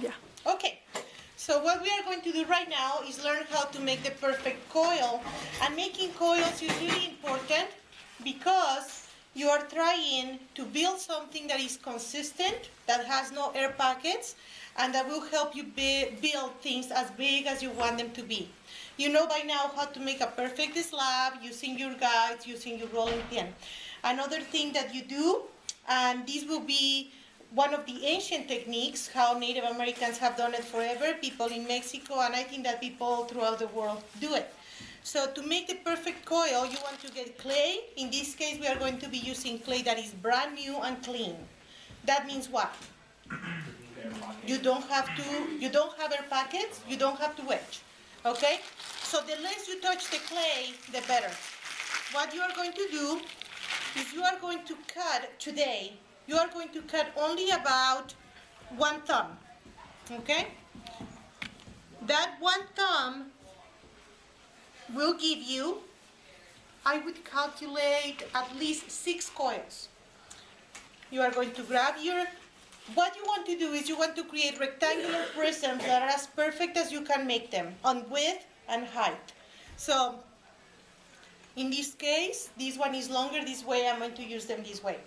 Yeah. Okay, so what we are going to do right now is learn how to make the perfect coil. And making coils is really important because you are trying to build something that is consistent, that has no air pockets, and that will help you build things as big as you want them to be. You know by now how to make a perfect slab using your guides, using your rolling pin. Another thing that you do, and this will be one of the ancient techniques, how Native Americans have done it forever, people in Mexico, and I think that people throughout the world do it. So to make the perfect coil, you want to get clay. In this case, we are going to be using clay that is brand new and clean. That means what? You don't have air pockets, you don't have to wedge, okay? So the less you touch the clay, the better. What you are going to do is you are going to cut today, you are going to cut only about 1 thumb, okay? That 1 thumb will give you, I would calculate at least 6 coils. You are going to grab what you want to do is you want to create rectangular prisms that are as perfect as you can make them on width and height. So in this case, this one is longer this way, I'm going to use them this way.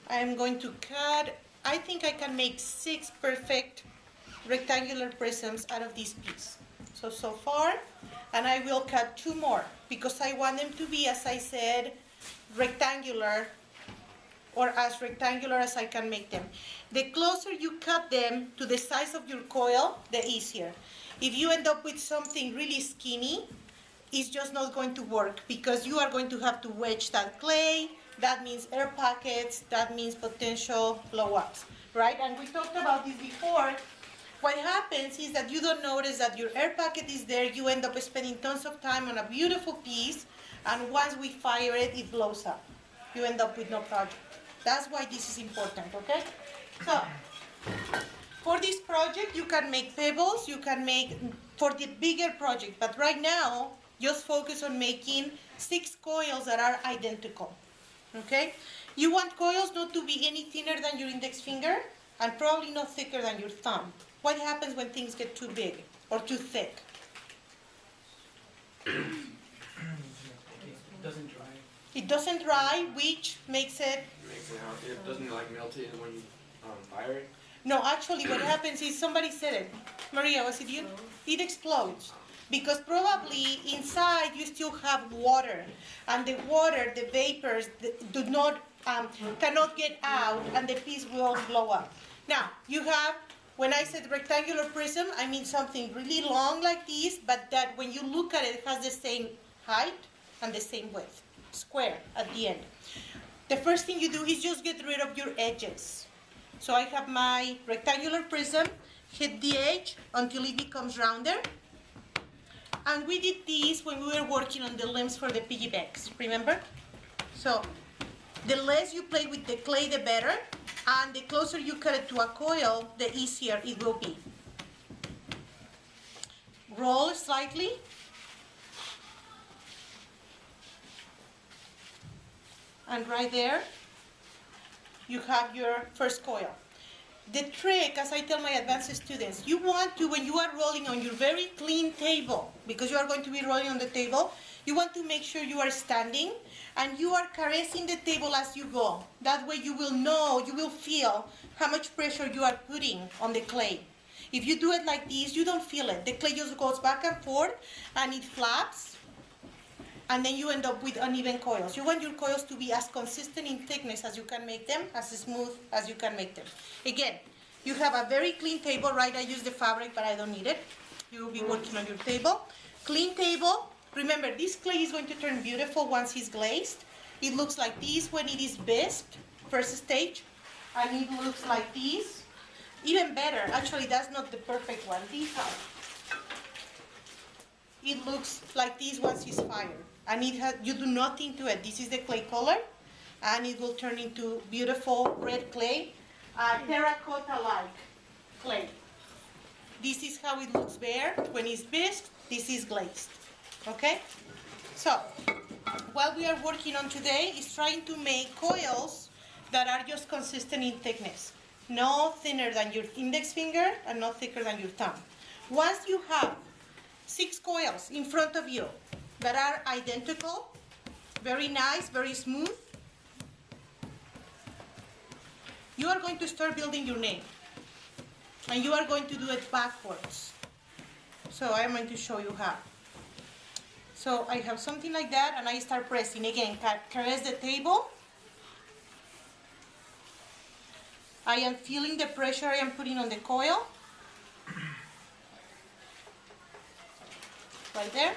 I am going to cut, I think I can make 6 perfect rectangular prisms out of this piece. So far, and I will cut 2 more because I want them to be, as I said, rectangular, or as rectangular as I can make them. The closer you cut them to the size of your coil, the easier. If you end up with something really skinny, it's just not going to work because you are going to have to wedge that clay. That means air pockets, that means potential blow-ups, right? And we talked about this before. What happens is that you don't notice that your air pocket is there, you end up spending tons of time on a beautiful piece, and once we fire it, it blows up. You end up with no project. That's why this is important, okay? So, for this project, you can make pebbles, you can make for the bigger project, but right now, just focus on making 6 coils that are identical, okay? You want coils not to be any thinner than your index finger, and probably not thicker than your thumb. What happens when things get too big or too thick? It doesn't dry. It doesn't dry, which makes it... It doesn't like melt it when you fire it? No, actually what happens is, somebody said it. Maria, was it you? It explodes. Because probably inside you still have water. And the water, the vapors, do not, cannot get out, and the piece will blow up. Now, you have, when I said rectangular prism, I mean something really long like this, but that when you look at it, it has the same height and the same width. Square at the end. The first thing you do is just get rid of your edges. So I have my rectangular prism, hit the edge until it becomes rounder. And we did this when we were working on the limbs for the piggybacks, remember? So the less you play with the clay, the better. And the closer you cut it to a coil, the easier it will be. Roll slightly. And right there, you have your first coil. The trick, as I tell my advanced students, you want to, when you are rolling on your very clean table, because you are going to be rolling on the table, you want to make sure you are standing and you are caressing the table as you go. That way you will know, you will feel how much pressure you are putting on the clay. If you do it like this, you don't feel it. The clay just goes back and forth and it flaps, and then you end up with uneven coils. You want your coils to be as consistent in thickness as you can make them, as smooth as you can make them. Again, you have a very clean table, right? I use the fabric, but I don't need it. You will be working on your table. Clean table. Remember, this clay is going to turn beautiful once it's glazed. It looks like this when it is bisped, first stage, and it looks like this. Even better, actually that's not the perfect one. It looks like this once it's fired. And you do nothing to it. This is the clay color, and it will turn into beautiful red clay, terracotta-like clay. This is how it looks bare when it's bisped. This is glazed. Okay? So, what we are working on today is trying to make coils that are just consistent in thickness. No thinner than your index finger and no thicker than your thumb. Once you have 6 coils in front of you that are identical, very nice, very smooth, you are going to start building your name. And you are going to do it backwards. So I'm going to show you how. So I have something like that, and I start pressing again. Caress the table. I am feeling the pressure I am putting on the coil. Right there.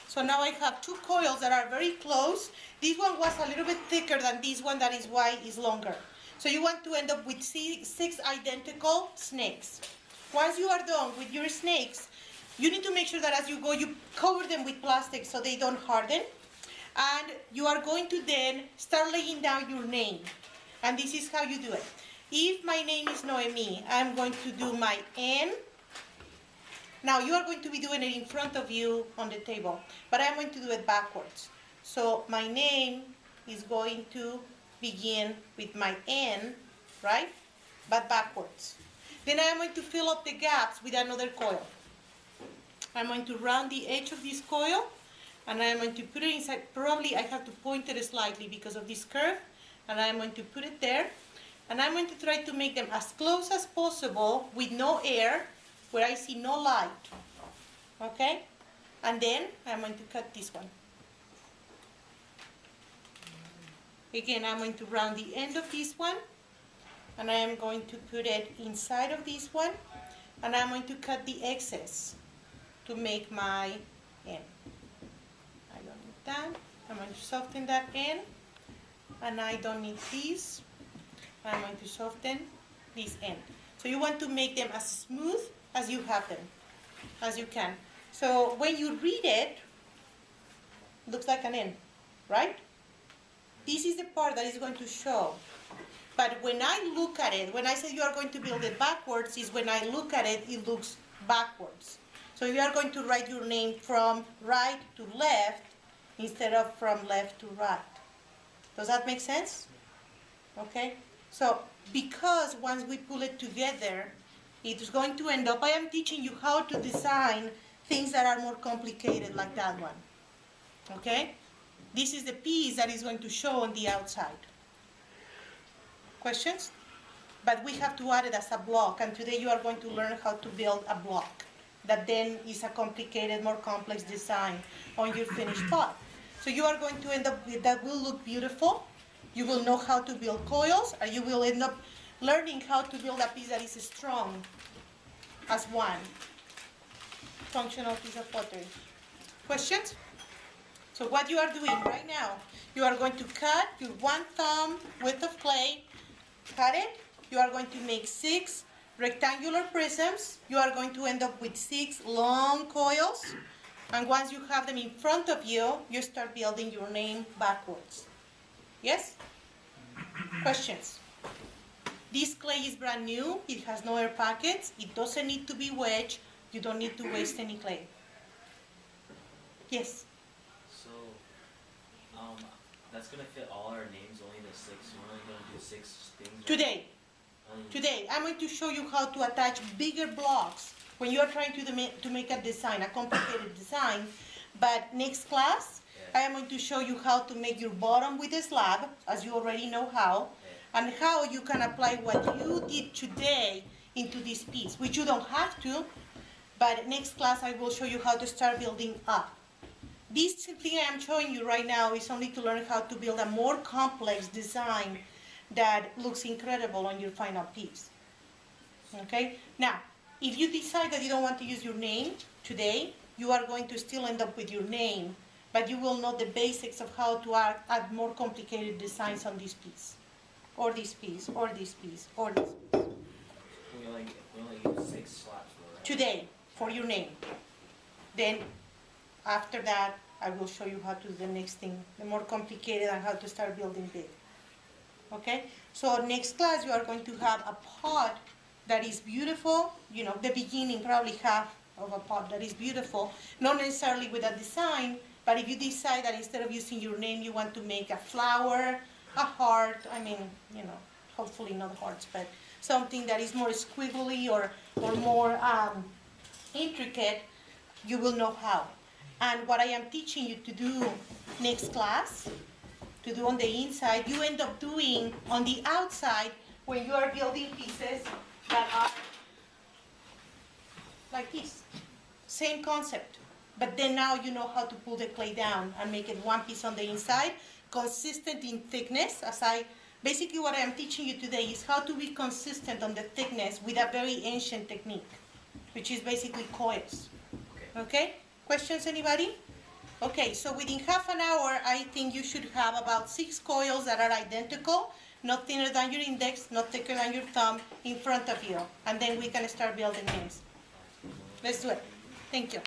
So now I have 2 coils that are very close. This one was a little bit thicker than this one, that is why it's longer. So you want to end up with 6 identical snakes. Once you are done with your snakes, you need to make sure that as you go, you cover them with plastic so they don't harden. And you are going to then start laying down your name. And this is how you do it. If my name is Noemi, I'm going to do my N. Now you are going to be doing it in front of you on the table, but I'm going to do it backwards. So my name is going to begin with my N, right? But backwards. Then I'm going to fill up the gaps with another coil. I'm going to round the edge of this coil, and I'm going to put it inside. Probably I have to point it slightly because of this curve, and I'm going to put it there. And I'm going to try to make them as close as possible with no air, where I see no light. Okay? And then I'm going to cut this one. Again, I'm going to round the end of this one, and I am going to put it inside of this one, and I'm going to cut the excess to make my N. I don't need that. I'm going to soften that end, and I don't need this. I'm going to soften this end. So you want to make them as smooth as you have them, as you can. So when you read it, it looks like an N, right? This is the part that is going to show. But when I look at it, when I say you are going to build it backwards, is when I look at it, it looks backwards. So you are going to write your name from right to left instead of from left to right. Does that make sense? Okay? So because once we pull it together, it is going to end up, I am teaching you how to design things that are more complicated like that one. Okay? This is the piece that is going to show on the outside. Questions? But we have to add it as a block, and today you are going to learn how to build a block that then is a complicated, more complex design on your finished pot. So you are going to end up with that will look beautiful. You will know how to build coils, or you will end up learning how to build a piece that is strong as one functional piece of pottery. Questions? So what you are doing right now, you are going to cut your 1 thumb width of clay, cut it. You are going to make 6 rectangular prisms. You are going to end up with 6 long coils. And once you have them in front of you, you start building your name backwards. Yes? Questions? This clay is brand new. It has no air pockets. It doesn't need to be wedged. You don't need to waste any clay. Yes? So, that's going to fit all our names, only the 6. We're only going to do 6 things. Right? Today, I'm going to show you how to attach bigger blocks when you are trying to make a design, a complicated design. But next class, I am going to show you how to make your bottom with a slab, as you already know how, and how you can apply what you did today into this piece, which you don't have to, but next class I will show you how to start building up. This thing I am showing you right now is only to learn how to build a more complex design that looks incredible on your final piece. Okay? Now, if you decide that you don't want to use your name today, you are going to still end up with your name, but you will know the basics of how to add more complicated designs on this piece, or this piece, or this piece, or this piece. We only use 6 slots for, right? Today, for your name. Then, after that, I will show you how to do the next thing, the more complicated, and how to start building big. Okay? So next class, you are going to have a pot that is beautiful, you know, the beginning, probably half of a pot that is beautiful, not necessarily with a design, but if you decide that instead of using your name, you want to make a flower, a heart, I mean, you know, hopefully not hearts, but something that is more squiggly or more intricate, you will know how. And what I am teaching you to do next class, to do on the inside, you end up doing on the outside when you are building pieces that are like this. Same concept. But then now you know how to pull the clay down and make it one piece on the inside, consistent in thickness. Basically what I am teaching you today is how to be consistent on the thickness with a very ancient technique, which is basically coils. Okay? Questions, anybody? Okay, so within half an hour, I think you should have about 6 coils that are identical, not thinner than your index, not thicker than your thumb, in front of you. And then we can start building names. Let's do it. Thank you.